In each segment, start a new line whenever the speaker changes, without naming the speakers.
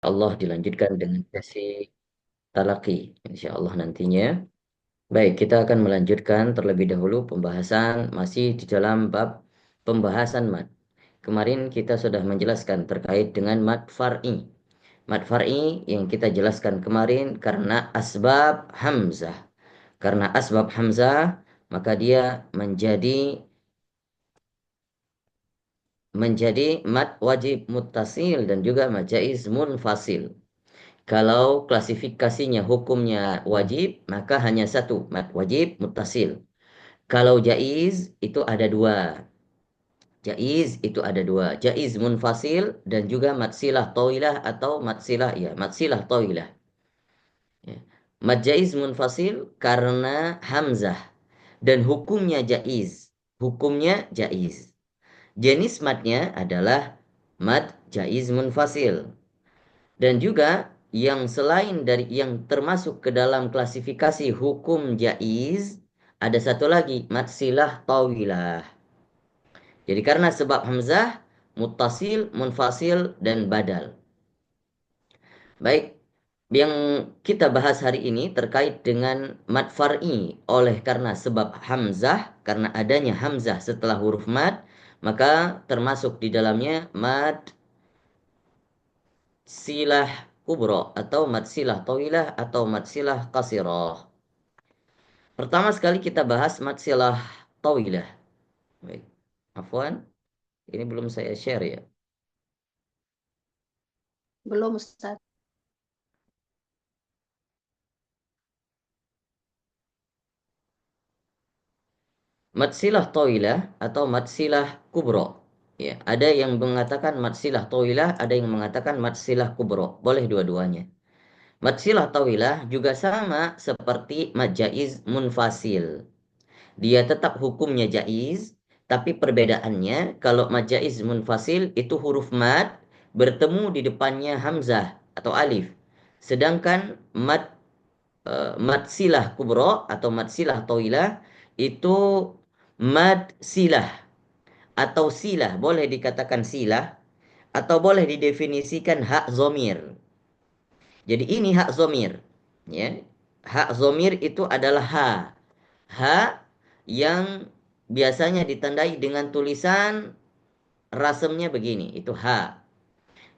Allah dilanjutkan dengan sesi talaki, insya Allah nantinya. Baik, kita akan melanjutkan terlebih dahulu pembahasan masih di dalam bab pembahasan mad. Kemarin kita sudah menjelaskan terkait dengan mad far'i. Mad far'i yang kita jelaskan kemarin karena asbab hamzah. Karena asbab hamzah, maka dia menjadi mad wajib muttasil dan juga mad jaiz munfasil. Kalau klasifikasinya hukumnya wajib, maka hanya satu, mad wajib muttasil. Kalau jaiz itu ada dua. Jaiz itu ada dua. Jaiz munfasil dan juga matsilah tawilah atau matsilah ya, matsilah tawilah. Ya. Mad jaiz munfasil karena hamzah dan hukumnya jaiz. Hukumnya jaiz. Jenis madnya adalah mad jaiz munfasil. Dan juga yang selain dari yang termasuk ke dalam klasifikasi hukum jaiz, ada satu lagi, matsilah tawilah. Jadi karena sebab hamzah, muttasil, munfasil, dan badal. Baik, yang kita bahas hari ini terkait dengan mad far'i oleh karena sebab hamzah, karena adanya hamzah setelah huruf mad, maka termasuk di dalamnya mad silah kubro atau mad silah tawilah atau mad silah qasirah. Pertama sekali kita bahas mad silah tawilah. Baik. Afwan, ini belum saya share ya.
Belum, Ustaz.
Matsilah tawilah atau matsilah kubro. Ya, ada yang mengatakan matsilah tawilah, ada yang mengatakan matsilah kubro. Boleh dua-duanya. Matsilah tawilah juga sama seperti mad jaiz munfasil. Dia tetap hukumnya jaiz, tapi perbedaannya kalau mad jaiz munfasil itu huruf mad bertemu di depannya hamzah atau alif. Sedangkan mad silah kubro atau mad silah tawilah itu mad silah atau silah, boleh dikatakan silah atau boleh didefinisikan hak zomir. Jadi ini hak zomir, ya. Hak zomir itu adalah ha. Ha yang biasanya ditandai dengan tulisan rasemnya begini, itu ha.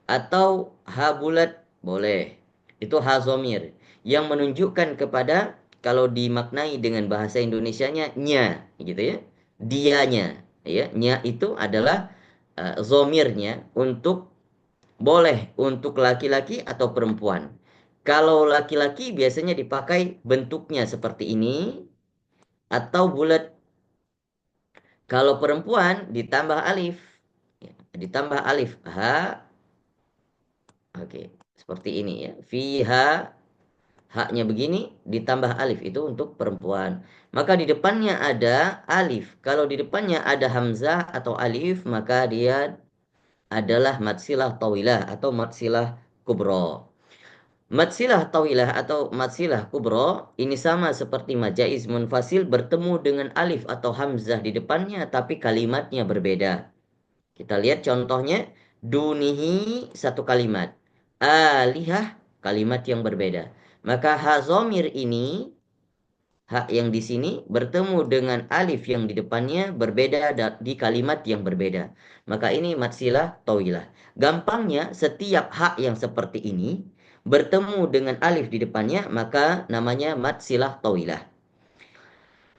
Atau ha bulat, boleh. Itu ha zomir yang menunjukkan kepada kalau dimaknai dengan bahasa Indonesianya nya, gitu ya. Dianya, ya. Nya itu adalah zomirnya untuk boleh untuk laki-laki atau perempuan. Kalau laki-laki biasanya dipakai bentuknya seperti ini atau bulat. Kalau perempuan ditambah alif. Ya, ditambah alif. Ha. Oke. Seperti ini ya. Fiha. Haknya begini ditambah alif. Itu untuk perempuan. Maka di depannya ada alif. Kalau di depannya ada hamzah atau alif. Maka dia adalah matsilah tawilah atau matsilah kubro. Matsilah tawilah atau matsilah kubro ini sama seperti majaiz munfasil bertemu dengan alif atau hamzah di depannya tapi kalimatnya berbeda. Kita lihat contohnya dunihi satu kalimat. Alihah kalimat yang berbeda. Maka hazomir ini hak yang di sini bertemu dengan alif yang di depannya berbeda di kalimat yang berbeda. Maka ini matsilah tawilah. Gampangnya setiap hak yang seperti ini bertemu dengan alif di depannya maka namanya matsilah tawilah.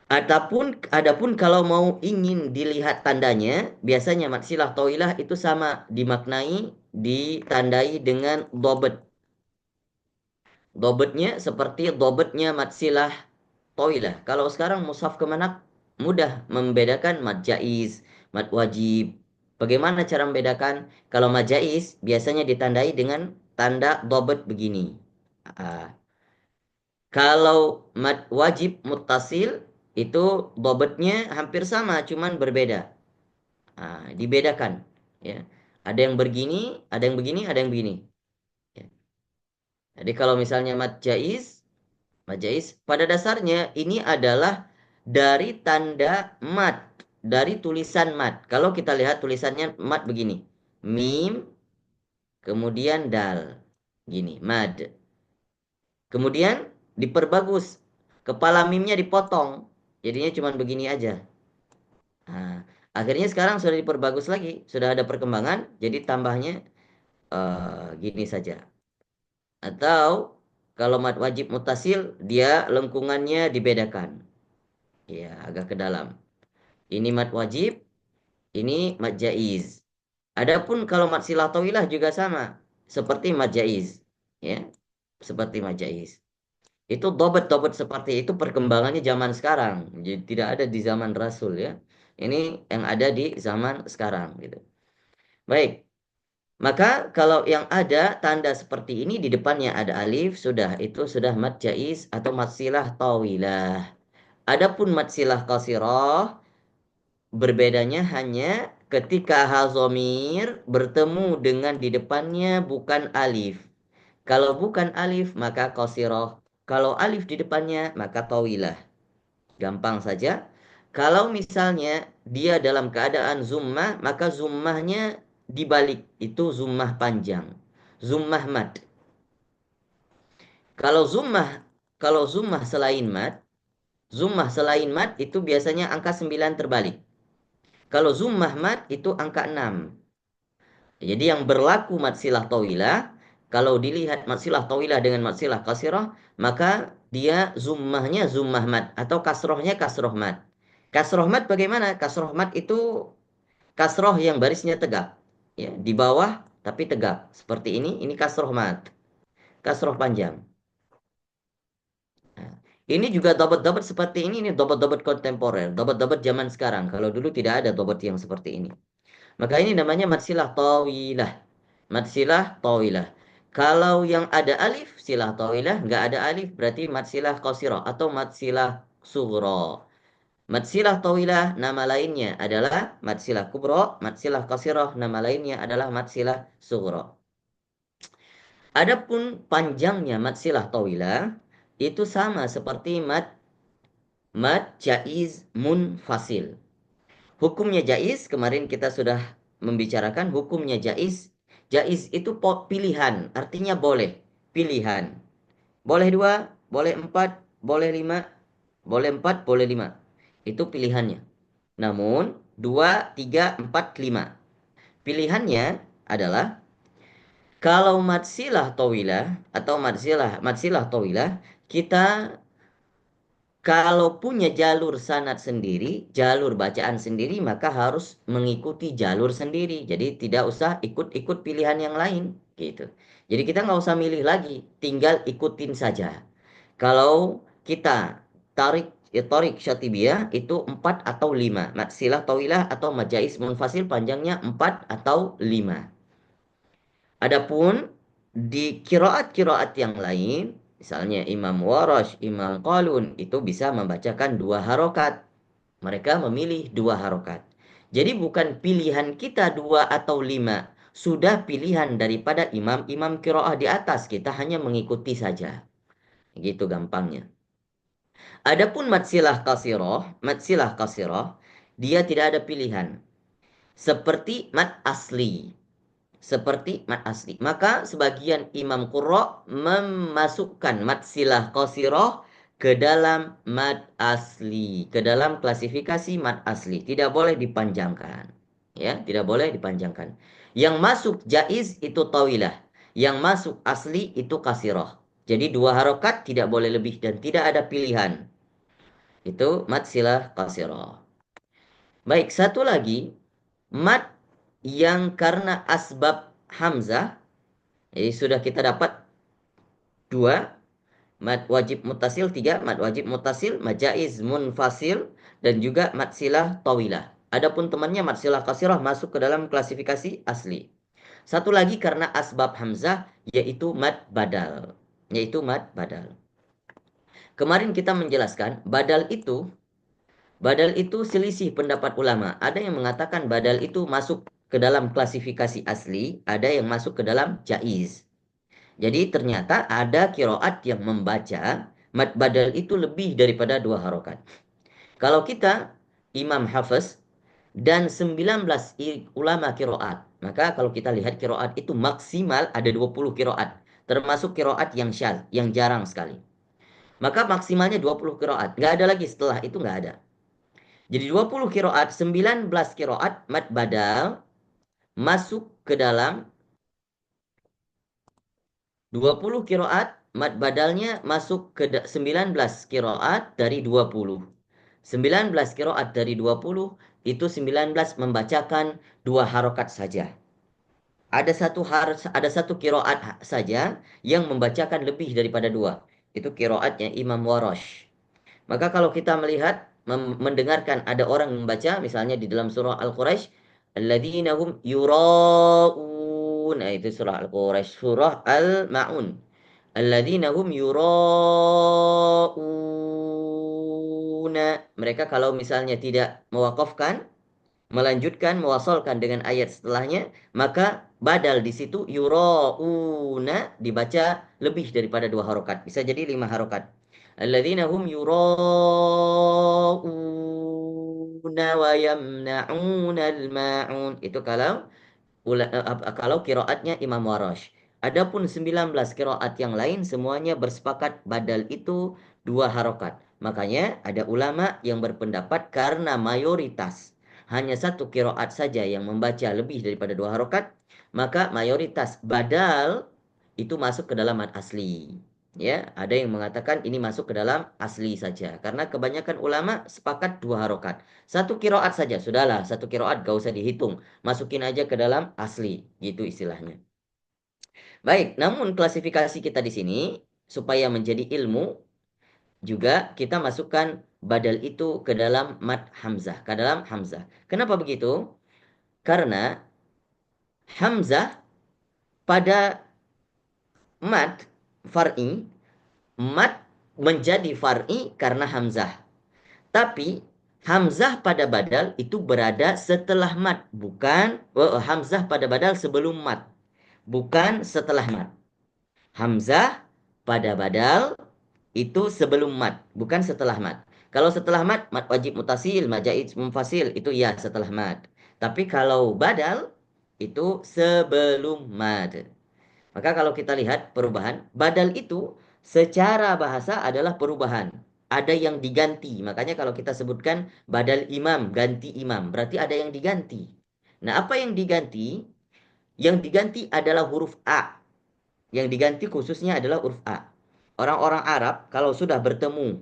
Adapun kalau mau ingin dilihat tandanya, biasanya matsilah tawilah itu sama dimaknai ditandai dengan dobet. Dobetnya seperti dobetnya matsilah toilah. Kalau sekarang mushaf kemenak mudah membedakan mad jaiz, mad wajib. Bagaimana cara membedakan? Kalau mad jaiz biasanya ditandai dengan tanda dobet begini. Ah. Kalau mad wajib muttasil itu dobetnya hampir sama, cuman berbeda. Dibedakan. Ya. Ada yang begini, ada yang begini, ada yang begini. Ya. Jadi kalau misalnya mad jaiz pada dasarnya ini adalah dari tanda mat, dari tulisan mat. Kalau kita lihat tulisannya mat begini. Mim, kemudian dal. Gini, mad. Kemudian diperbagus. Kepala mimnya dipotong. Jadinya cuma begini aja. Nah, akhirnya sekarang sudah diperbagus lagi. Sudah ada perkembangan. Jadi tambahnya gini saja. Atau kalau mad wajib mutasil, dia lengkungannya dibedakan. Ya, agak ke dalam. Ini mad wajib, ini mad jaiz. Adapun kalau mad silah tawilah juga sama. Seperti mad jaiz. Ya, seperti mad jaiz. Itu dobet-dobet seperti itu perkembangannya zaman sekarang. Jadi tidak ada di zaman Rasul ya. Ini yang ada di zaman sekarang gitu. Baik. Maka kalau yang ada tanda seperti ini di depannya ada alif, sudah itu sudah mad jaiz atau mad silah tawilah. Adapun mad silah qasirah berbedanya hanya ketika hazomir bertemu dengan di depannya bukan alif. Kalau bukan alif maka qasirah. Kalau alif di depannya maka tawilah. Gampang saja. Kalau misalnya dia dalam keadaan zummah, maka zummahnya dibalik. Itu zummah panjang. Zummah mad. Kalau zummah, kalau zummah selain mad itu biasanya angka 9 terbalik. Kalau zummah mad itu angka 6. Jadi yang berlaku matsilah tawilah, kalau dilihat matsilah tawilah dengan matsilah kasirah, maka dia zummahnya zummah mad atau kasrohnya kasroh mad. Kasroh mad bagaimana? Kasroh mad itu kasroh yang barisnya tegak. Ya, di bawah tapi tegak. Seperti ini kasroh mad. Kasroh panjang. Nah, ini juga dobat-dobat seperti ini dobat-dobat kontemporer, dobat-dobat zaman sekarang. Kalau dulu tidak ada dobat yang seperti ini. Maka ini namanya matsilah tawilah. Matsilah tawilah. Kalau yang ada alif, silah tawilah. Nggak ada alif, berarti matsilah qasirah atau matsilah sughra. Matsilah tawilah, nama lainnya adalah matsilah kubro. Matsilah qasirah, nama lainnya adalah matsilah sughra. Adapun panjangnya matsilah tawilah, itu sama seperti mad jaiz munfasil. Hukumnya jaiz, kemarin kita sudah membicarakan hukumnya jaiz. Jaiz itu pilihan, artinya boleh. Pilihan. Boleh dua, boleh empat, boleh lima, boleh empat, boleh lima. Itu pilihannya. Namun, dua, tiga, empat, lima. Pilihannya adalah kalau matsilah tawilah atau matsilah tawilah, kita kalau punya jalur sanad sendiri, jalur bacaan sendiri, maka harus mengikuti jalur sendiri. Jadi tidak usah ikut-ikut pilihan yang lain, gitu. Jadi kita nggak usah milih lagi, tinggal ikutin saja. Kalau kita tarik syatibiyah itu 4 atau 5. Matsilah tawilah atau majais munfasil panjangnya 4 atau 5. Adapun di kiroat-kiroat yang lain, misalnya Imam Warash, Imam Qalun, itu bisa membacakan 2 harokat. Mereka memilih 2 harokat. Jadi bukan pilihan kita 2 atau 5. Sudah pilihan daripada imam-imam kiroah di atas. Kita hanya mengikuti saja. Gitu gampangnya. Adapun matsilah kasiroh, dia tidak ada pilihan. Seperti mat asli. Seperti mat asli. Maka sebagian imam qurra memasukkan mat silah qasiroh ke dalam mat asli, ke dalam klasifikasi mat asli. Tidak boleh dipanjangkan. Ya, tidak boleh dipanjangkan. Yang masuk jaiz itu tawilah. Yang masuk asli itu qasiroh. Jadi 2 harokat tidak boleh lebih dan tidak ada pilihan. Itu mat silah qasiroh. Baik, satu lagi mat yang karena asbab hamzah. Jadi sudah kita dapat 2, mad wajib mutasil 3, mad wajib mutasil, mad jaiz munfasil, dan juga mad silah tawilah. Adapun temannya mad silah kasirah masuk ke dalam klasifikasi asli. Satu lagi karena asbab hamzah yaitu mad badal. Yaitu mad badal. Kemarin kita menjelaskan badal itu selisih pendapat ulama. Ada yang mengatakan badal itu masuk ke dalam klasifikasi asli, ada yang masuk ke dalam jaiz. Jadi ternyata ada kiroat yang membaca mad badal itu lebih daripada 2 harokat. Kalau kita Imam Hafiz dan 19 ulama kiroat, maka kalau kita lihat kiroat itu maksimal ada 20 kiroat. termasuk qiraat yang syadz, yang jarang sekali. Maka maksimalnya 20 qiraat. Nggak ada lagi setelah itu nggak ada. Jadi 20 qiraat, 19 qiraat mad badal masuk ke dalam 20 qiraat mad badalnya masuk ke 19 qiraat dari 20. 19 qiraat dari 20 itu 19 membacakan 2 harokat saja. Ada satu qiraat saja yang membacakan lebih daripada 2. Itu qiraatnya Imam Warash. Maka kalau kita melihat mendengarkan ada orang membaca misalnya di dalam surah Al-Quraisy, alladzina hum yura'un. Nah, itu surah Al-Quraisy, surah Al-Maun. Alladzina hum yura'una. Mereka kalau misalnya tidak mewakafkan, melanjutkan, mewasalkan dengan ayat setelahnya, maka badal di situ yura'una dibaca lebih daripada 2 harokat. Bisa jadi 5 harokat. Alladzina hum yura'una wa yamna'una al-ma'un. Itu kalau qiraatnya Imam Warash. Adapun 19 qiraat yang lain semuanya bersepakat badal itu 2 harokat. Makanya ada ulama yang berpendapat karena mayoritas hanya satu qiraat saja yang membaca lebih daripada 2 harokat, maka mayoritas badal itu masuk ke dalam mad asli. Ya, ada yang mengatakan ini masuk ke dalam asli saja. Karena kebanyakan ulama sepakat 2 harokat. Satu qiraat saja, sudahlah. Satu qiraat gak usah dihitung. Masukin aja ke dalam asli, gitu istilahnya. Baik, namun klasifikasi kita di sini supaya menjadi ilmu juga kita masukkan badal itu ke dalam mad hamzah, ke dalam hamzah. Kenapa begitu? Karena hamzah pada mad far'i, mad menjadi far'i karena hamzah. Tapi hamzah pada badal itu berada setelah mad, bukan hamzah pada badal sebelum mad, bukan setelah mad. Hamzah pada badal itu sebelum mad, bukan setelah mad. Kalau setelah mad, mad wajib mutasil, mad jaiz munfasil, itu ya setelah mad. Tapi kalau badal itu sebelum mad. Maka kalau kita lihat perubahan, badal itu secara bahasa adalah perubahan. Ada yang diganti. Makanya kalau kita sebutkan badal imam, ganti imam, berarti ada yang diganti. Nah, apa yang diganti? Yang diganti adalah huruf A. Yang diganti khususnya adalah huruf A. Orang-orang Arab kalau sudah bertemu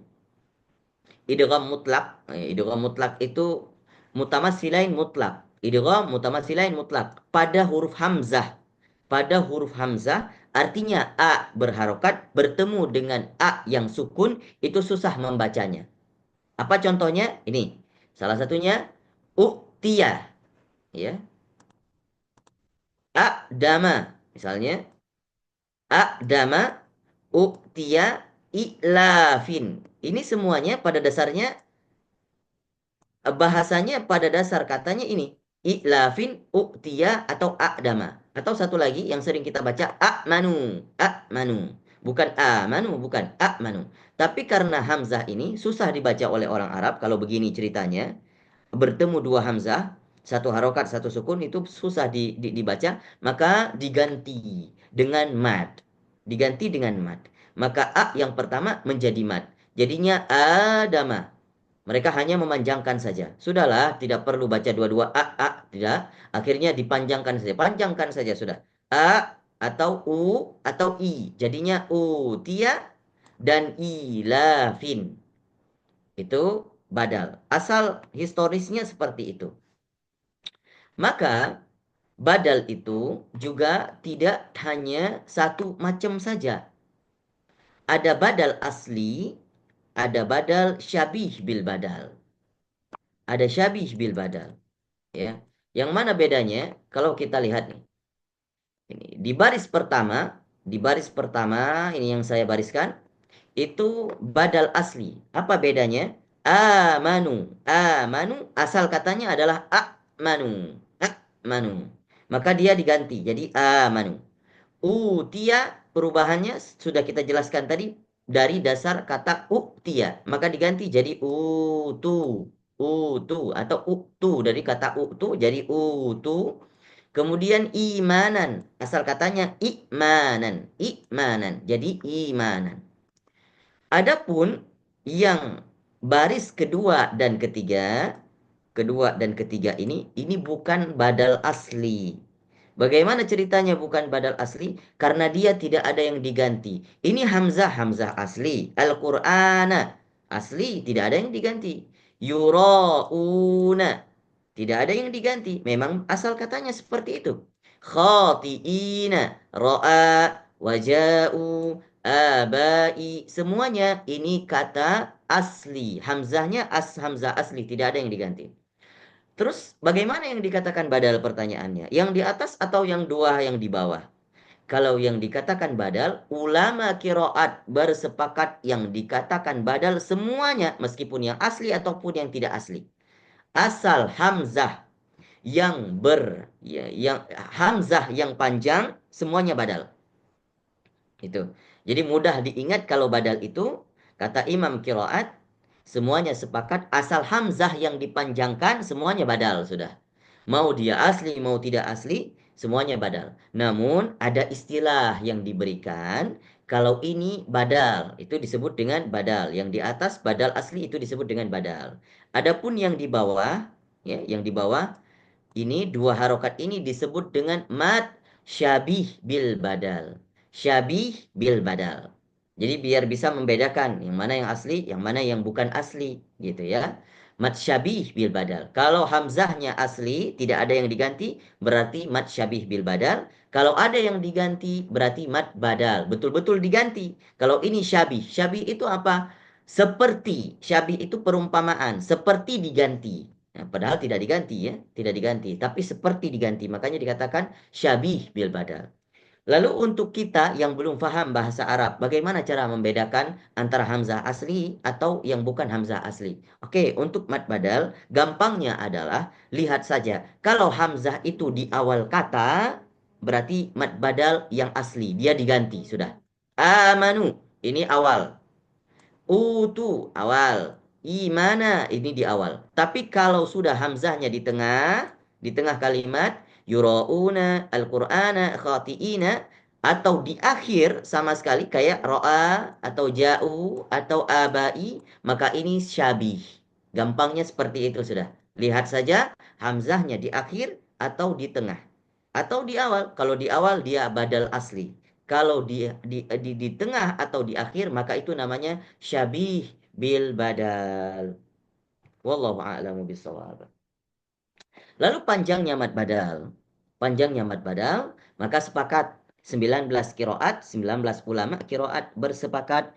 idgham mutlak, idgham mutlak itu mutamatsilain mutlak. Idgham mutamatsilain mutlak pada huruf hamzah. Pada huruf hamzah artinya A berharokat bertemu dengan A yang sukun itu susah membacanya. Apa contohnya? Ini. Salah satunya uktia, ya. Aqdama misalnya aqdama uktia ilafin. Ini semuanya pada dasarnya bahasanya pada dasar katanya ini i'lafin u'tiya atau a'dama atau satu lagi yang sering kita baca a'manu bukan amanu bukan a'manu, tapi karena hamzah ini susah dibaca oleh orang Arab kalau begini ceritanya, bertemu 2 hamzah, satu harokat satu sukun itu susah dibaca, maka diganti dengan mad, maka a yang pertama menjadi mad, jadinya adama. Mereka hanya memanjangkan saja. Sudahlah, tidak perlu baca dua-dua tidak. Akhirnya dipanjangkan saja. Panjangkan saja sudah. A atau U atau I. Jadinya U tia dan ilafin. Itu badal. Asal historisnya seperti itu. Maka badal itu juga tidak hanya satu macam saja. Ada badal asli, ada badal syabih bil badal. Ada syabih bil badal. Ya. Yang mana bedanya? Kalau kita lihat nih. Ini di baris pertama ini yang saya bariskan itu badal asli. Apa bedanya? Amanu. Amanu asal katanya adalah amanu. Amanu. Maka dia diganti jadi amanu. Utia perubahannya sudah kita jelaskan tadi dari dasar kata uktia. Maka diganti jadi utu. Utu atau uktu dari kata uktu jadi utu. Kemudian imanan, asal katanya imanan, imanan. Jadi imanan. Adapun yang baris kedua dan ketiga ini bukan badal asli. Bagaimana ceritanya bukan badal asli? Karena dia tidak ada yang diganti. Ini Hamzah, Hamzah asli. Al-Qur'ana asli, tidak ada yang diganti. Yura'una, tidak ada yang diganti. Memang asal katanya seperti itu. Khati'ina, ra'a, waja'u, abai, semuanya ini kata asli. Hamzahnya Hamzah asli, tidak ada yang diganti. Terus bagaimana yang dikatakan badal pertanyaannya? Yang di atas atau yang dua yang di bawah? Kalau yang dikatakan badal, ulama kiroat bersepakat yang dikatakan badal semuanya, meskipun yang asli ataupun yang tidak asli. Asal Hamzah yang Hamzah yang panjang, semuanya badal. Itu. Jadi mudah diingat kalau badal itu, kata Imam Kiroat, semuanya sepakat asal Hamzah yang dipanjangkan, semuanya badal sudah. Mau dia asli, mau tidak asli, semuanya badal. Namun ada istilah yang diberikan, kalau ini badal, itu disebut dengan badal. Yang di atas badal asli itu disebut dengan badal. Adapun yang di bawah, ya, yang di bawah, ini dua harokat ini disebut dengan mad syabih bil badal. Syabih bil badal. Jadi biar bisa membedakan yang mana yang asli, yang mana yang bukan asli, gitu ya. Mad syabih bil badal. Kalau hamzahnya asli, tidak ada yang diganti, berarti mad syabih bil badal. Kalau ada yang diganti, berarti mad badal. Betul-betul diganti. Kalau ini syabih. Syabih itu apa? Seperti. Syabih itu perumpamaan. Seperti diganti. Nah, padahal tidak diganti ya, tidak diganti, tapi seperti diganti. Makanya dikatakan syabih bil badal. Lalu untuk kita yang belum paham bahasa Arab, bagaimana cara membedakan antara hamzah asli atau yang bukan hamzah asli? Oke, untuk mad badal, gampangnya adalah lihat saja. Kalau hamzah itu di awal kata, berarti mad badal yang asli, dia diganti sudah. Amanu, ini awal. Utu awal. Imana ini di awal. Tapi kalau sudah hamzahnya di tengah kalimat, yura'una al-Qur'ana khati'ina, atau di akhir sama sekali kayak ro'a atau ja'u atau abai, maka ini syabih. Gampangnya seperti itu sudah. Lihat saja hamzahnya di akhir atau di tengah. Atau di awal. Kalau di awal dia badal asli. Kalau di tengah atau di akhir maka itu namanya syabih bil badal. Wallahu a'lamu bishawab. Lalu panjangnya mad badal. Panjangnya mad badal, maka sepakat 19 kiroat, 19 ulama kiroat bersepakat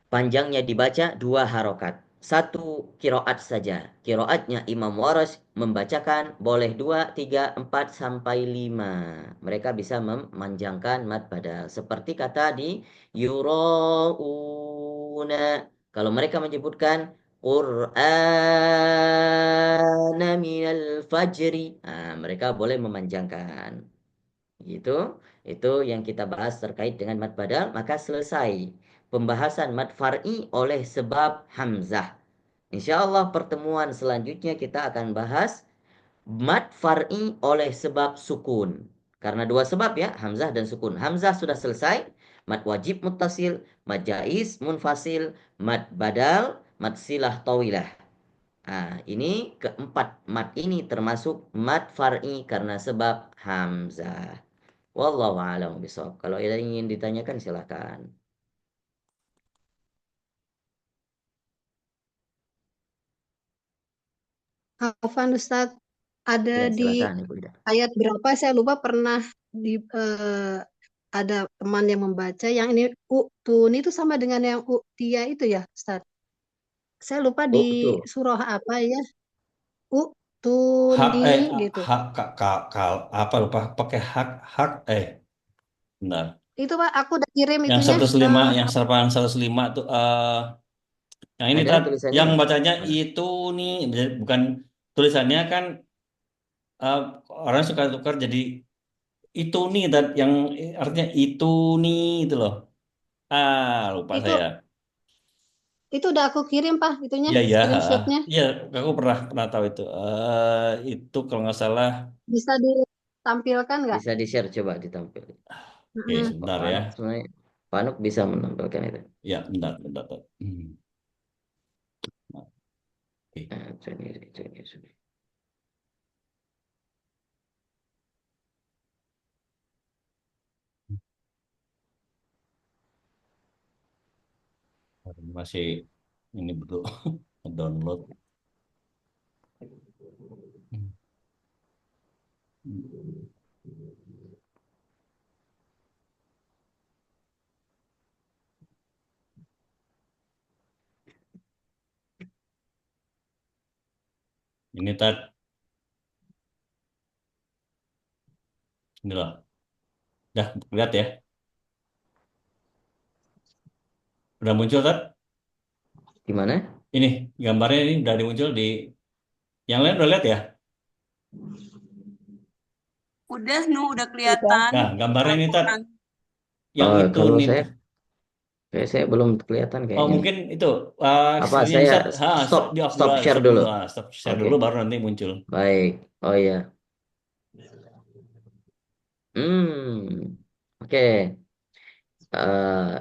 panjangnya dibaca dua harokat. Satu kiroat saja. Kiroatnya Imam Waras membacakan boleh dua, tiga, empat, sampai lima. Mereka bisa memanjangkan mad badal. Seperti kata di yuro'una. Kalau mereka menyebutkan Qur'ana minal fajri. Nah, mereka boleh memanjangkan. Gitu. Itu yang kita bahas terkait dengan mad badal, maka selesai pembahasan mad far'i oleh sebab hamzah. Insya Allah pertemuan selanjutnya kita akan bahas mad far'i oleh sebab sukun. Karena dua sebab ya, hamzah dan sukun. Hamzah sudah selesai, mad wajib muttasil, mad jaiz munfasil, mad badal, mad silah tawilah. Nah, ini keempat mad ini termasuk mad far'i karena sebab hamzah. Wallahu a'lam bishawab. Kalau ada yang ingin ditanyakan silakan.
Afan Ustadz, ada
Ya,
di
silakan Ibu Ida.
ayat berapa saya lupa pernah di ada teman yang membaca yang ini uktun itu sama dengan yang uktia itu ya Ustadz. Saya lupa di
Oh, itu.
surah apa ya?
Hak
Uktuni gitu.
hak apa lupa pakai hak benar.
Itu Pak, aku udah kirim
Yang
itunya.
105 yang 105 tuh yang ini
Ada tulisannya
yang
nggak?
bacanya
Mana?
itu nih bukan tulisannya kan eh, orang suka tukar jadi itu nih yang artinya itu nih itu loh. Lupa
Itu
saya.
itu udah aku kirim Pak itunya,
Iya ya,
screenshotnya.
iya aku pernah tahu itu. Itu kalau nggak salah
Bisa ditampilkan nggak?
Bisa di-share, coba ditampil.
Oke,
Mm-mm.
Pak
sebentar ya.
Panuk sebenarnya, Panuk bisa menampilkan itu.
Ya, bentar, bentar. Nah, oke.
Ini.
Masih ini belum download. Ini ini loh. Dah lihat ya. Udah muncul
Gimana?
Ini gambarnya ini udah muncul di yang lain udah lihat ya?
Udah, Nu, udah
Udah.
kelihatan.
Nah, gambarnya ini
Aku nanti
yang itu
Kalau
nih.
saya belum kelihatan
Oh,
kayaknya nih.
mungkin itu
Apa
screennya
saya
bisa
stop
di off dulu,
stop share
stop dulu,
dulu?
stop share
Oke,
dulu baru nanti muncul.
baik. Oh iya. Hmm. Oke.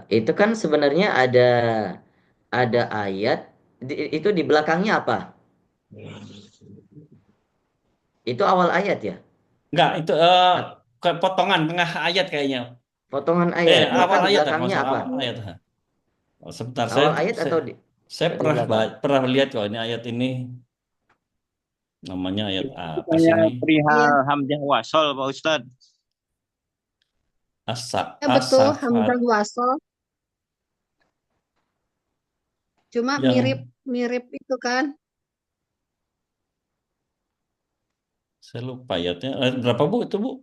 Itu kan sebenarnya ada ayat itu di belakangnya apa? Itu awal ayat ya?
Enggak, itu
At-
kayak potongan tengah ayat kayaknya.
Potongan ayat. Maka
Awal
di
ayat ya, kalau
belakangnya
salah
apa?
awal ayat. Oh, sebentar,
Awal ayat
saya, saya
di
pernah
belakang?
pernah lihat kok ini ayat ini namanya ayat
Itu
apa sih
kayak
ini?
perihal
Iya,
Hamzah Wasol, Pak Ustadz.
Asa
ya betul.
Asafat
Hamzah wasol. Cuma mirip
yang
mirip itu kan.
saya lupa ayatnya. Berapa Bu itu Bu?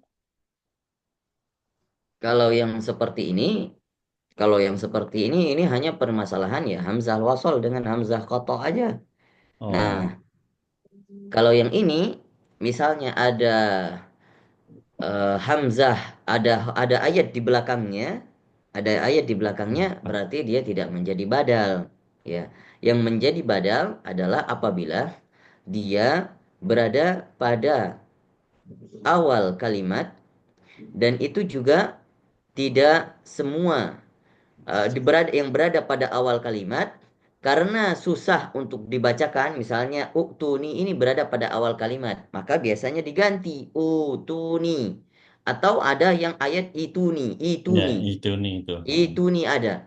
Kalau yang seperti ini, kalau yang seperti ini hanya permasalahan ya hamzah wasol dengan hamzah qata aja. Nah,
Oh,
kalau yang ini misalnya ada hamzah, ada ayat di belakangnya, berarti dia tidak menjadi badal, ya. Yang menjadi badal adalah apabila dia berada pada awal kalimat dan itu juga tidak semua yang berada pada awal kalimat karena susah untuk dibacakan, misalnya uktuni ini berada pada awal kalimat, maka biasanya diganti utuni, atau ada yang ayat ituni
ya
ituni
itu nih itu.
ituni ada.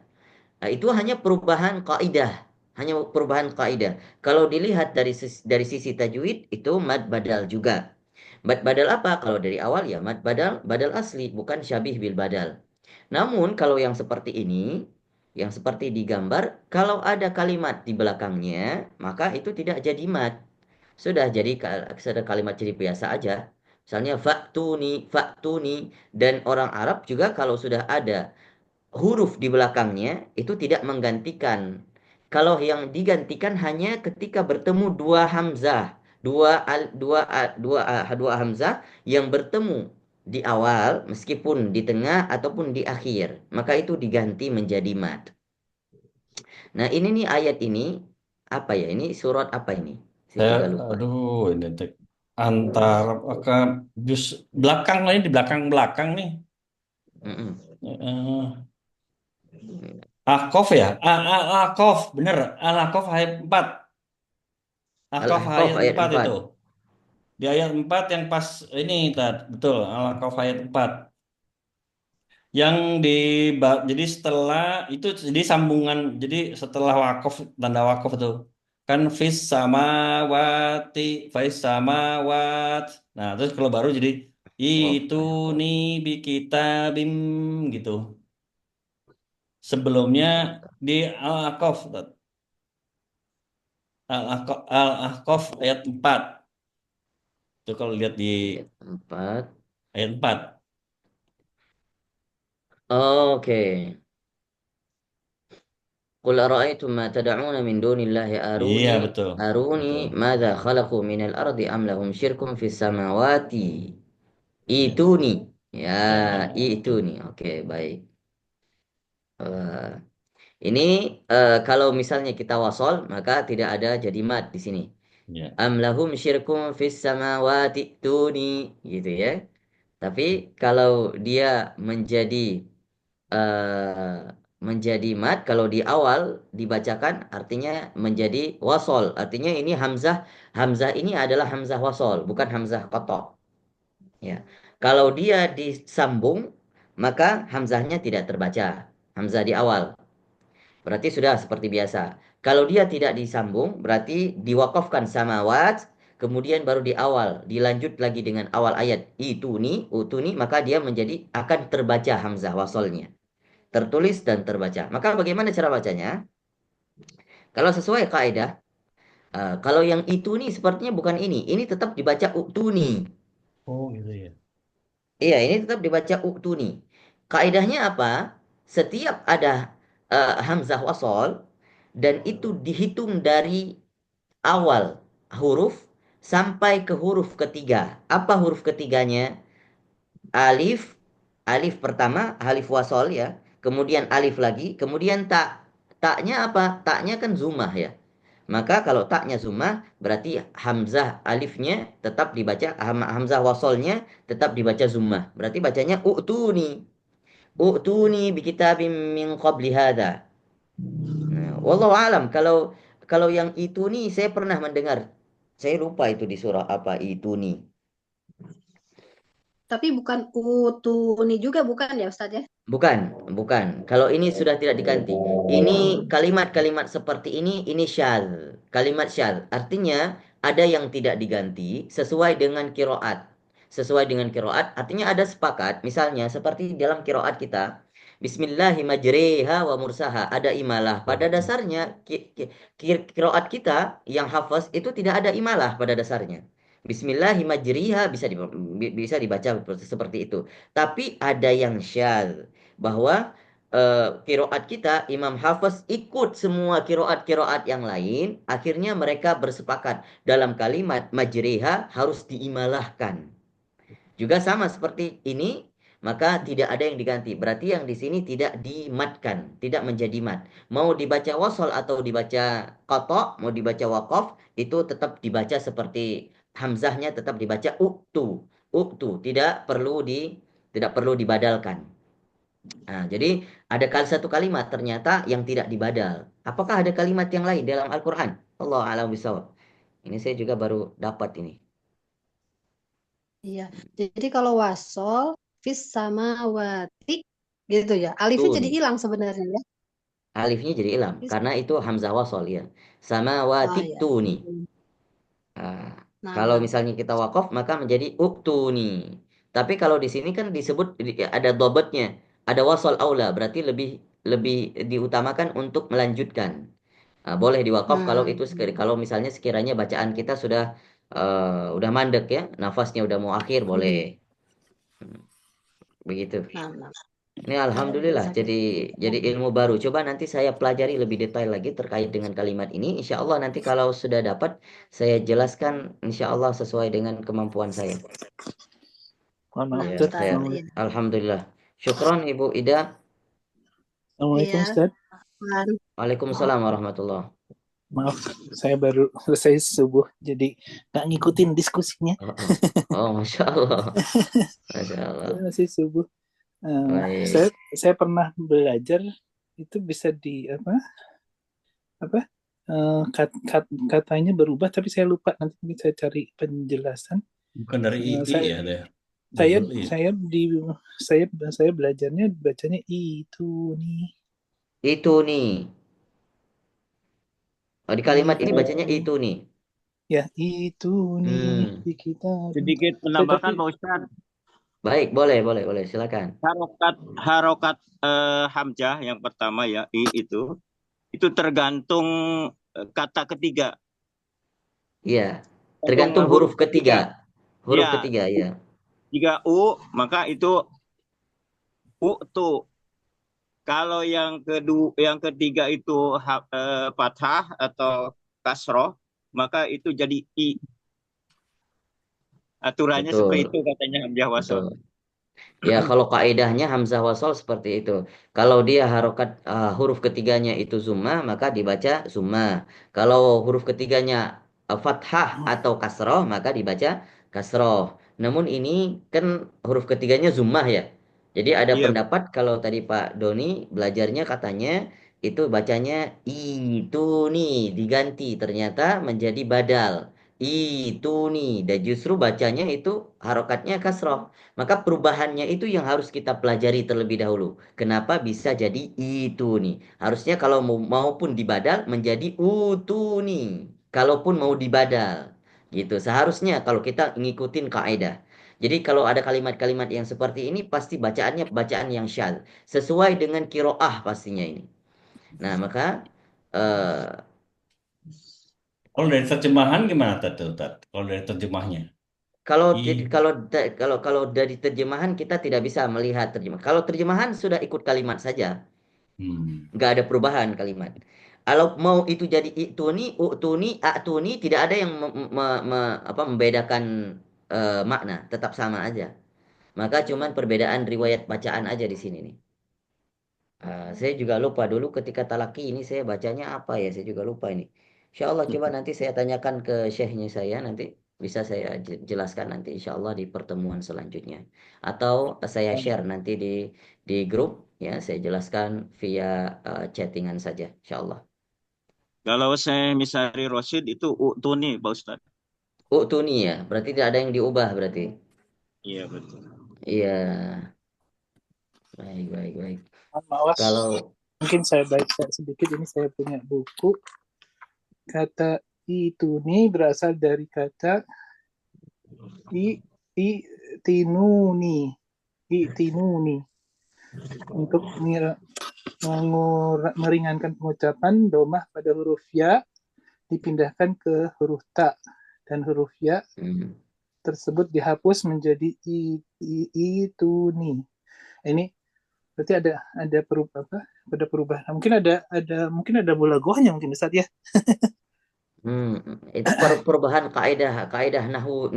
Nah, itu hanya perubahan kaidah, kalau dilihat dari sisi tajwid itu mad badal juga. Mad badal apa? Kalau dari awal ya mad badal, badal asli, bukan syabih bil badal. Namun kalau yang seperti ini, yang seperti digambar, kalau ada kalimat di belakangnya, maka itu tidak jadi mat. Sudah kalimat jadi biasa aja. Misalnya faktuni, dan orang Arab juga kalau sudah ada huruf di belakangnya itu tidak menggantikan. Kalau yang digantikan hanya ketika bertemu dua hamzah, dua hamzah yang bertemu di awal meskipun di tengah ataupun di akhir, maka itu diganti menjadi mad. Nah, ini nih ayat ini apa ya? Ini surat apa ini? Saya
Saya
juga lupa.
aduh ini antara akan jus belakang ini di belakang belakang nih.
Mm-mm.
Eh, Akof ya? Akof, bener. Al-Akof ayat 4. Akof
Al-Ahqaf
ayat
ayat
4
4.
itu. Di ayat 4 yang pas ini, betul. Al-Akof ayat 4. Yang di, jadi setelah itu, jadi sambungan, jadi setelah wakof, tanda wakof itu. Kan fis sama wati, fis sama wat. Nah, terus kalau baru jadi,
Oh,
itu nih bi kita bim gitu. Sebelumnya di Al-Akof. Al-Ahqaf ayat 4. Itu kalau lihat di
ayat 4.
ayat 4.
Oke. Qul ara'aytum ma tad'un min dunillahi
Iya, betul.
aruni
Betul.
madza khalaqu minal ardi am lahum syirkun fis samawati. Itu nih. Ya,
Ya,
itu
itu.
nih. Oke, baik. Eh, ini kalau misalnya kita wasol maka tidak ada jadi mat di sini.
Ya.
Am lahum syirkun fis samawati tuni gitu ya. Tapi kalau dia eh, menjadi mat, kalau di awal dibacakan artinya menjadi wasol. Artinya ini hamzah ini adalah hamzah wasol, bukan hamzah qata. Ya. Kalau dia disambung, maka hamzahnya tidak terbaca. Hamzah di awal. Berarti sudah seperti biasa. Kalau dia tidak disambung, berarti diwakafkan samawat, kemudian baru di awal, dilanjut lagi dengan awal ayat utuni, maka dia menjadi akan terbaca hamzah wasolnya. Tertulis dan terbaca. Maka bagaimana cara bacanya? Kalau sesuai kaidah, kalau yang itu nih sepertinya bukan ini. Ini tetap dibaca utuni.
Oh gitu ya.
Iya, ini tetap dibaca uktuni. Kaidahnya apa? Setiap ada hamzah wasol dan itu dihitung dari awal huruf sampai ke huruf ketiga. Apa huruf ketiganya? Alif, alif pertama, alif wasol ya. Kemudian alif lagi, kemudian tak. Taknya apa? Taknya kan zumah ya. Maka kalau taknya zumah berarti hamzah alifnya tetap dibaca hamzah wasolnya tetap dibaca zumah. Berarti bacanya u'tuni. U'tuni bi kitabim min qabli hadza. Nah, wallahu alam kalau yang itu nih saya pernah mendengar. Saya lupa itu di surah apa itu nih.
Tapi bukan utuni juga bukan ya Ustadz ya?
Bukan, bukan. Kalau ini sudah tidak diganti. Ini kalimat-kalimat seperti ini syadz. Kalimat syadz. Artinya ada yang tidak diganti sesuai dengan kiroat. Sesuai dengan kiroat, artinya ada sepakat. Misalnya seperti dalam kiroat kita. Bismillahi majriha wa mursaha. Ada imalah. Pada dasarnya kiroat kita yang hafaz itu tidak ada imalah pada dasarnya. Bismillahi majriha bisa dibaca seperti itu. Tapi ada yang syadz bahwa kiroat kita Imam Hafiz ikut semua kiroat-kiroat yang lain, akhirnya mereka bersepakat dalam kalimat majriha harus diimalahkan. Juga sama seperti ini, maka tidak ada yang diganti. Berarti yang di sini tidak dimatkan, tidak menjadi mat. Mau dibaca wasol atau dibaca kotok, mau dibaca wakof, itu tetap dibaca seperti hamzahnya tetap dibaca uktu. Uktu tidak perlu dibadalkan. Nah, jadi ada satu kalimat ternyata yang tidak dibadal. Apakah ada kalimat yang lain dalam Al-Quran? Allah a'lam bishawab. Ini saya juga baru dapat ini.
Iya. Jadi kalau wasol fis sama watik gitu ya. Alifnya jadi
Tun.
hilang sebenarnya ya.
Alifnya jadi hilang
Fis-
karena itu hamzah wasol ya. Sama
Oh
watik
ya.
tuni. Ah,
Nah,
kalau
nah.
misalnya kita wakaf maka menjadi uktuni. Tapi kalau di sini kan disebut ada dobetnya, ada wasol aula, berarti lebih lebih diutamakan untuk melanjutkan. Boleh diwakaf kalau itu
Hmm.
kalau misalnya sekiranya bacaan kita udah mandek ya, nafasnya udah mau akhir boleh.
Hmm.
Begitu.
Nah, nah.
Ini
Ya,
alhamdulillah jadi
jazakallah.
ilmu baru. Coba nanti saya pelajari lebih detail lagi terkait dengan kalimat ini. Insya Allah nanti kalau sudah dapat saya jelaskan insya Allah sesuai dengan kemampuan saya.
Mohon maaf,
Nah,
Ya,
Ustaz.
Ustaz,
saya
iya.
alhamdulillah. Syukron Ibu Ida.
Assalamualaikum,
Iya,
Ustaz.
Wan. Maaf.
Waalaikumsalam warahmatullah.
Maaf, saya baru selesai subuh, jadi nggak ngikutin diskusinya.
Oh, oh. Oh, Masya Allah. Masya Allah.
Saya masih subuh.
Baik.
Saya pernah belajar itu bisa di apa katanya berubah, tapi saya lupa, nanti mungkin saya cari penjelasan.
Bukan dari II
Saya
ya deh.
saya
Double I.
saya belajarnya bacanya itu nih.
Itu nih. Oh, di kalimat ini
Itu
bacanya itu nih.
ya itu nih
Hmm.
di kita.
Sedikit
Tapi
menambahkan Pak Ustadz,
Baik, boleh, silakan.
harokat harokat hamzah yang pertama ya I itu tergantung kata ketiga,
Iya,
tergantung
tergantung huruf ketiga. Huruf
Ya,
ketiga, ya.
jika maka itu tuh. Kalau yang ketiga itu fathah atau kasroh, maka itu jadi I. Aturannya seperti itu
Betul,
katanya Hamzah Wasol.
betul. Ya, kalau kaidahnya hamzah wasol seperti itu. Kalau dia huruf ketiganya itu zumma, maka dibaca zumma. Kalau huruf ketiganya fathah atau kasroh, maka dibaca kasroh. Namun ini kan huruf ketiganya zummah ya. Jadi ada
Iya,
pendapat kalau tadi Pak Doni belajarnya katanya itu bacanya itu nih diganti ternyata menjadi badal. Itu nih dan justru bacanya itu harokatnya kasroh. Maka perubahannya itu yang harus kita pelajari terlebih dahulu. Kenapa bisa jadi itu nih? Harusnya kalau maupun dibadal menjadi utu nih. Kalaupun mau dibadal. Gitu. Seharusnya kalau kita ngikutin kaidah. Jadi kalau ada kalimat-kalimat yang seperti ini pasti bacaannya bacaan yang syadz, sesuai dengan kiroah pastinya ini. Nah, maka eh,
Kalau dari terjemahan gimana tuh, Tat? Kalau dari terjemahnya?
kalau
I,
kalau dari terjemahan kita tidak bisa melihat terjemahan. Kalau terjemahan sudah ikut kalimat saja,
hmm.
nggak ada perubahan kalimat. Kalau mau itu jadi ituni, utuni, atuni, tidak ada yang membedakan makna, tetap sama aja. Maka cuman perbedaan riwayat bacaan aja di sini nih. Saya juga lupa dulu ketika talaki ini saya bacanya apa ya, saya juga lupa ini. Insya Allah coba nanti saya tanyakan ke syekhnya saya, nanti bisa saya jelaskan nanti insya Allah di pertemuan selanjutnya. Atau saya share nanti di grup ya, saya jelaskan via chattingan saja insya Allah.
kalau saya misari Rosid itu Tuni, Pak Ustadz.
Oh tuh nih ya, berarti tidak ada yang diubah berarti.
Iya betul.
Iya, baik baik baik.
Maaf,
Kalau
mungkin saya baca sedikit. Ini saya punya buku. Kata itu nih berasal dari kata i i tinuni, i tinuni, untuk meringankan pengucapan domah pada huruf ya dipindahkan ke huruf ta, dan huruf ya
hmm,
tersebut dihapus menjadi itu nih. Ini berarti ada perubahan, ada perubahan. Mungkin ada bola gohnya mungkin Ustaz ya.
itu perubahan kaidah kaidah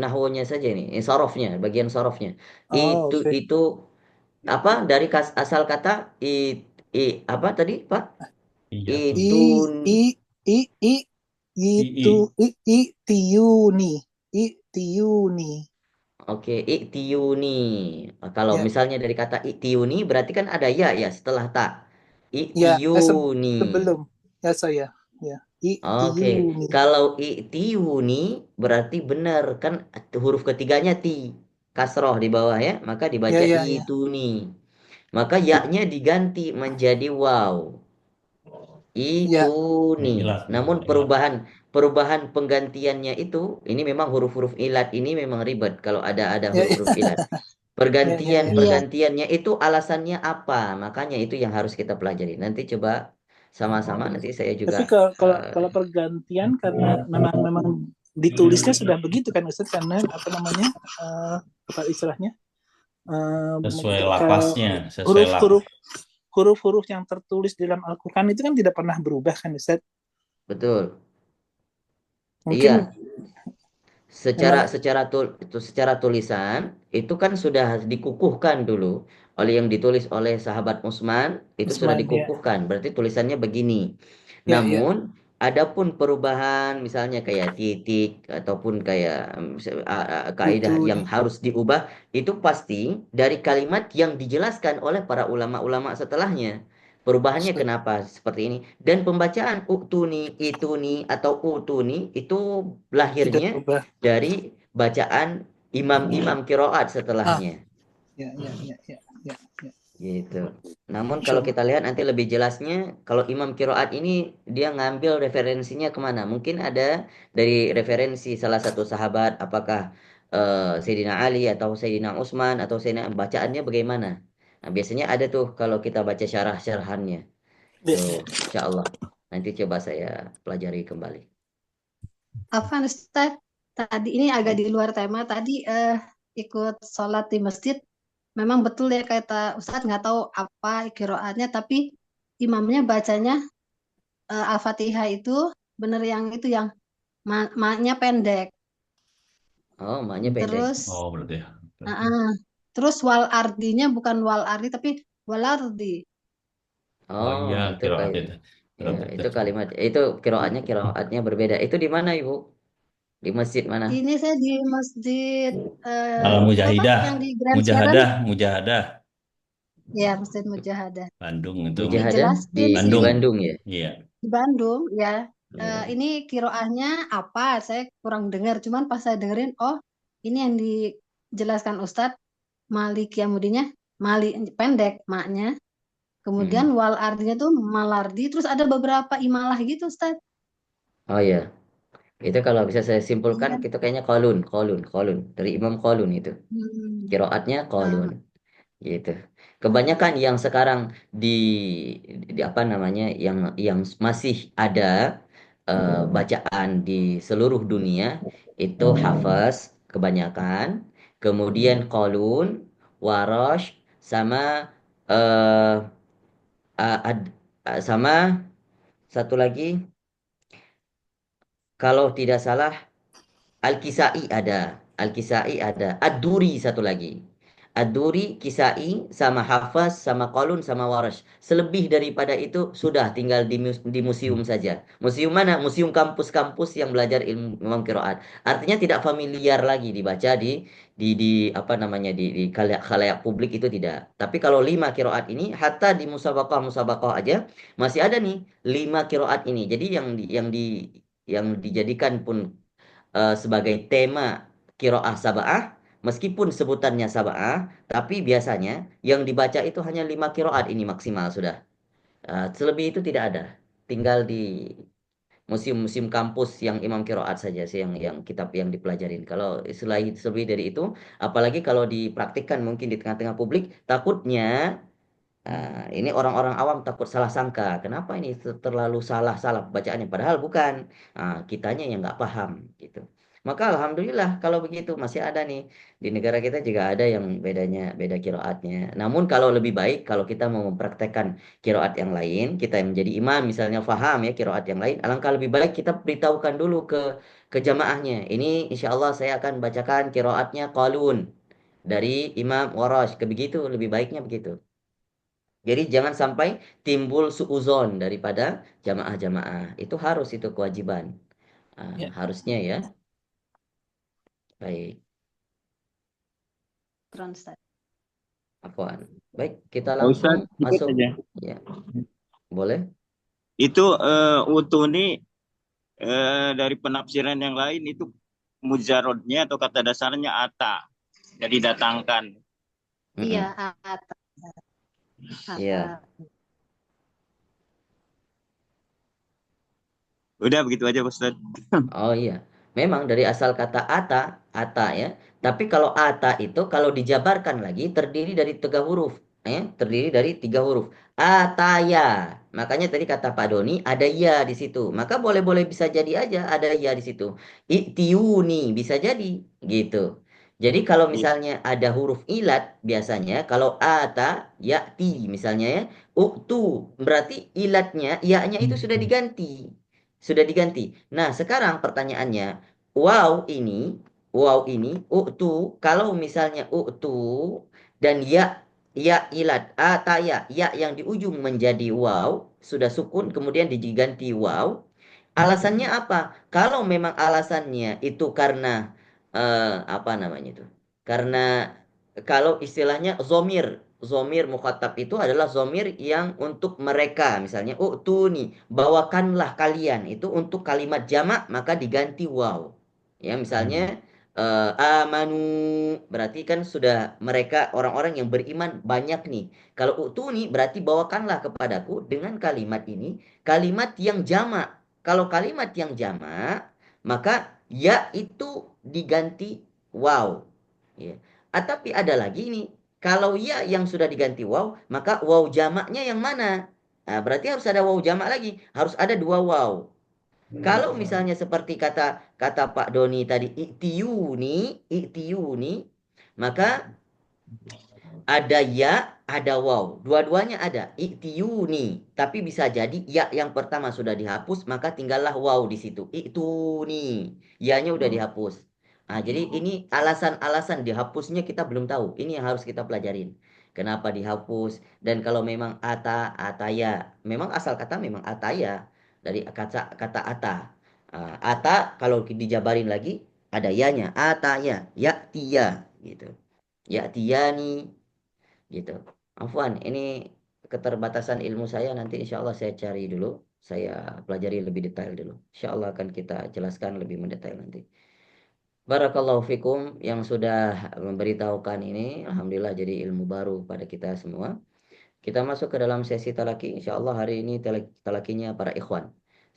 nahunya saja nih, sorofnya, bagian sorofnya.
Oh, oke.
Itu apa dari asal kata apa tadi Pak?
Iya tuh.
I
Itu
i i i itu
I.
i tiuni, i tiuni.
oke iktiuni. Kalau
Ya,
misalnya dari kata iktiuni berarti kan ada ya ya setelah ta.
ya,
Iktiuni.
sebelum ya saya. Ya, i
Oke,
tiuni.
kalau i'tiuni berarti benar kan huruf ketiganya ti, kasroh di bawah ya, maka
Ya,
dibaca
ya, ya.
ituni. Maka ya-nya diganti menjadi waw.
Ya,
Ituni.
Ilat,
Namun
ilat.
perubahan penggantiannya itu ini memang huruf-huruf ilat ini memang ribet kalau ada
ya, ya,
huruf-huruf ilat.
ya, ya, ya.
Iya.
Pergantiannya itu alasannya apa? Makanya itu yang harus kita pelajari. Nanti coba sama-sama nanti saya
Tapi
juga
kalau pergantian karena memang ditulisnya sudah begitu kan Ustaz, karena apa namanya? Apa istilahnya? Eh,
Sesuai
kalau
lapasnya, sesuai lap.
huruf-huruf huruf-huruf yang tertulis dalam Al-Qur'an itu kan tidak pernah berubah kan Ustaz?
betul.
Mungkin
Iya, secara
memang
secara tulisan itu kan sudah dikukuhkan dulu oleh yang ditulis oleh sahabat Utsman itu sudah
Usman ya.
dikukuhkan berarti tulisannya begini.
Ya, ya.
Namun adapun perubahan misalnya kayak titik ataupun kayak kaidah
Itu
yang
nih.
harus diubah itu pasti dari kalimat yang dijelaskan oleh para ulama-ulama setelahnya. Perubahannya kenapa seperti ini? Dan pembacaan utuni, ituni atau utuni itu
Tidak
lahirnya
berubah.
dari bacaan imam-imam kiroat
Ah,
setelahnya.
ya, ya, ya, ya, ya, ya.
Gitu. Namun
Masya
kalau
Allah.
kita lihat nanti lebih jelasnya, kalau imam kiroat ini dia ngambil referensinya kemana? Mungkin ada dari referensi salah satu sahabat, apakah Sayyidina Ali atau Sayyidina Utsman atau Sayyidina bacaannya bagaimana? Nah, biasanya ada tuh kalau kita baca syarah-syarahannya.
Ya,
Tuh,
ya.
insya Allah. Nanti coba saya pelajari kembali.
Afan Ustaz, tadi ini agak di luar tema. Tadi ikut sholat di masjid. Memang betul ya kata Ustaz, nggak tahu apa kiroatnya, tapi imamnya bacanya Al-Fatihah itu bener yang itu yang maknya pendek.
Oh, maknya pendek.
Terus
Oh, berarti ya.
uh, terus wal ardinya bukan wal ardi tapi wal ardi.
Oh
Oh,
iya,
itu
kiraat
kayak
itu.
ya,
Kiraat itu.
itu kalimat itu kiroatnya berbeda. Itu di mana, Ibu? Di masjid mana?
Ini saya di masjid
Al
apa
Mujahidah,
yang di Grand Sharon?
Mujahadah, Mujahadah,
Ya, Masjid Mujahadah.
Bandung itu.
Mujahadah
Dijelasin
di
Bandung.
sih
Bandung ya.
Iya.
di Bandung ya.
Ya.
Ini kiroahnya apa? Saya kurang dengar. Cuman pas saya dengerin, oh ini yang dijelaskan Ustadz Malik Yamudinya, Mali pendek maknya. Kemudian
Mm-mm.
wal artinya tuh malardi. Terus ada beberapa imalah gitu Ustadz.
Oh ya, itu kalau bisa saya simpulkan,
Iya.
itu kayaknya kolun dari Imam Kolun itu.
Hmm.
Kiroatnya kolun,
Ah,
gitu. Kebanyakan yang sekarang di, apa namanya, yang masih ada bacaan di seluruh dunia itu hafaz kebanyakan, kemudian kolun, warash, sama eh, sama satu lagi kalau tidak salah Al-Kisai ada. Al-Kisai ada. Ad-Duri satu lagi. Ad-Duri, Kisai, sama Hafaz, sama Qalun, sama Warash. Selebih daripada itu sudah tinggal di museum saja. Museum mana? Museum kampus-kampus yang belajar ilmu Imam Qiraat. Artinya tidak familiar lagi dibaca di apa namanya di khalayak publik itu tidak. Tapi kalau 5 qiraat ini hatta di musabaqah aja masih ada nih 5 qiraat ini. Jadi yang dijadikan pun sebagai tema kiroah sab'ah, meskipun sebutannya sab'ah, tapi biasanya yang dibaca itu hanya 5 kiroat ini maksimal sudah. Selebih itu tidak ada. Tinggal di museum-museum kampus yang imam kiroat saja sih yang kitab yang dipelajarin. Kalau selain lebih dari itu, apalagi kalau dipraktikkan mungkin di tengah-tengah publik, takutnya ini orang-orang awam takut salah sangka. Kenapa ini terlalu salah-salah bacaannya? Padahal bukan. Kitanya yang nggak paham gitu. Maka alhamdulillah kalau begitu masih ada nih di negara kita juga ada yang beda kiroatnya. Namun kalau lebih baik kalau kita mau mempraktekkan kiroat yang lain, kita yang menjadi imam misalnya faham ya kiroat yang lain, alangkah lebih baik kita beritahukan dulu ke jamaahnya. Ini insya Allah saya akan bacakan kiroatnya qalun dari Imam Warash. Begitu lebih baiknya begitu. Jadi jangan sampai timbul suuzon daripada jamaah-jamaah. Itu harus itu kewajiban.
Ya.
Harusnya ya. Baik,
Keren, Ustadz.
Afwan. Baik, kita
Pak
langsung
Ustadz, ikut
masuk.
aja.
Ya, boleh.
Itu utuni dari penafsiran yang lain itu mujarodnya atau kata dasarnya ata. Jadi datangkan.
Iya,
Mm-mm.
ata.
Iya.
Udah begitu aja Pak Ustadz.
Oh iya, memang dari asal kata ata ya. Tapi kalau ata itu kalau dijabarkan lagi terdiri dari 3 huruf, ya, terdiri dari 3 huruf. Ataya. Makanya tadi kata Pak Doni ada ya di situ. Maka boleh-boleh bisa jadi aja ada ya di situ. Itiuni bisa jadi gitu. Jadi kalau
Iya.
misalnya ada huruf ilat biasanya kalau ata yati misalnya ya, uktu berarti ilatnya ya-nya itu sudah diganti. Sudah diganti. Nah, sekarang pertanyaannya, wow ini, kalau misalnya dan ya ilat, ya yang di ujung menjadi wow, sudah sukun kemudian diganti wow. Alasannya apa? Kalau memang alasannya itu karena apa namanya itu? Karena kalau istilahnya zomir mukhatab itu adalah zomir yang untuk mereka, misalnya nih bawakanlah kalian itu untuk kalimat jamak maka diganti waw. Ya, misalnya amanu berarti kan sudah mereka orang-orang yang beriman banyak nih. Kalau nih berarti bawakanlah kepadaku dengan kalimat ini, kalimat yang jamak. Kalau kalimat yang jamak, maka ya itu diganti wow. Ya. Tapi ada lagi nih, kalau ya yang sudah diganti wow, maka wow jamaknya yang mana? Berarti harus ada wow jamak lagi, harus ada 2 wow. Kalau misalnya seperti kata kata Pak Doni tadi, iktiyuni, maka ada ya, ada waw. Dua-duanya ada. Iktiyuni. Tapi bisa jadi ya yang pertama sudah dihapus, maka tinggallah waw di situ. Iktuni. Ya-nya udah dihapus. Jadi ini alasan-alasan dihapusnya kita belum tahu. Ini yang harus kita pelajarin. Kenapa dihapus? Dan kalau memang ataya. Memang asal kata memang ataya. Dari kata ata. Ata kalau dijabarin lagi ada ya-nya, ataya, ya-tiya gitu. Ya-tiyani gitu. Afwan, ini keterbatasan ilmu saya, nanti insya Allah saya cari dulu, saya pelajari lebih detail dulu. Insya Allah akan kita jelaskan lebih mendetail nanti. Barakallahu fikum yang sudah memberitahukan ini, alhamdulillah jadi ilmu baru pada kita semua. Kita masuk ke dalam sesi talaki, insya Allah hari ini talakinya para ikhwan.